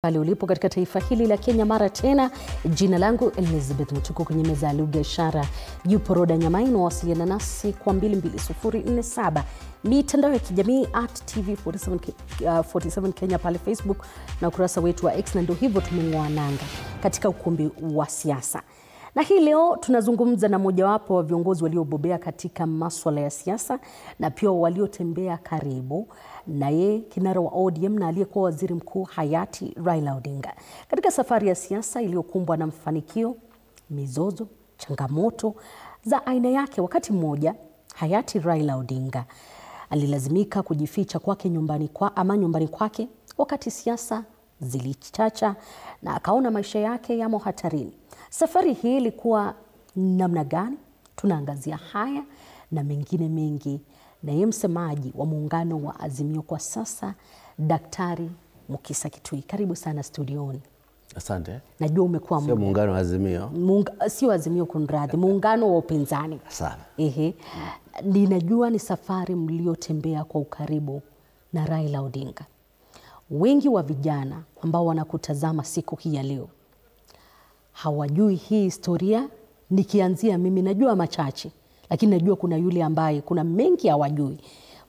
Pale ulipo katika taifa hili la Kenya mara tena, jina langu Elizabeth Mutuku, kwenye meza ya lugha ishara yupo Roda Nyamaini. Wasiliana nasi kwa 22047, mitandao ya kijamii @TV47 Kenya pale Facebook na ukurasa wetu wa X, na ndio hivyo tumeng'oa nanga katika ukumbi wa siasa. Na hii leo tunazungumza na mojawapo wa viongozi waliobobea katika masuala ya siasa na pia waliotembea karibu na ye kinara wa ODM na aliyekuwa waziri mkuu hayati Raila Odinga katika safari ya siasa iliyokumbwa na mafanikio, mizozo, changamoto za aina yake. Wakati mmoja hayati Raila Odinga alilazimika kujificha kwake nyumbani kwake wakati siasa zilichacha na akaona maisha yake yamo hatarini. Safari hii ilikuwa namna gani? Tunaangazia haya na mengine mengi na yeye msemaji wa muungano wa Azimio kwa sasa, Daktari Mukisa Kitui. Karibu sana studioni. Asante. Najua umekuwa sio muungano wa Azimio. Sio Azimio, kunradhi, muungano wa upinzani. Sana. Ninajua ni safari mliotembea kwa ukaribu na Raila Odinga. Wengi wa vijana ambao wanakutazama siku hii ya leo hawajui hii historia. Nikianzia mimi najua machache, lakini najua kuna yule ambaye kuna mengi hawajui.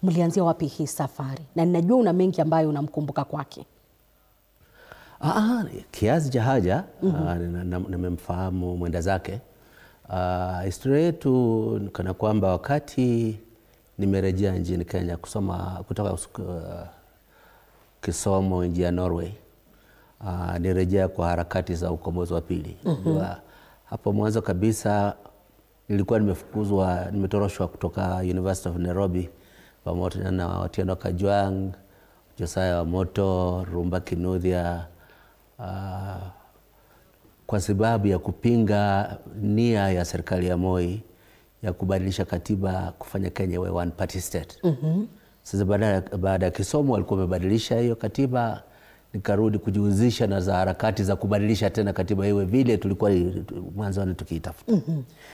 Mlianzia wapi hii safari? Na ninajua una mengi ambayo unamkumbuka kwake. Kiasi cha haja nimemfahamu mwenda zake. Historia yetu kana kwamba wakati nimerejea nchini Kenya kusoma kutoka kisomo nje ya Norway, nirejea kwa harakati za ukombozi wa pili. Hapo mwanzo kabisa nilikuwa nimetoroshwa kutoka University of Nairobi pamoja na Otieno Kajwang', Josiah Wamoto, Rumba Kinuthia, kwa sababu ya kupinga nia ya serikali ya Moi ya kubadilisha katiba kufanya Kenya iwe one party state. Sasa baada ya kisomo walikuwa wamebadilisha hiyo katiba, nikarudi kujihusisha na za harakati za kubadilisha tena katiba iwe vile tulikuwa mwanzo tukiitafuta.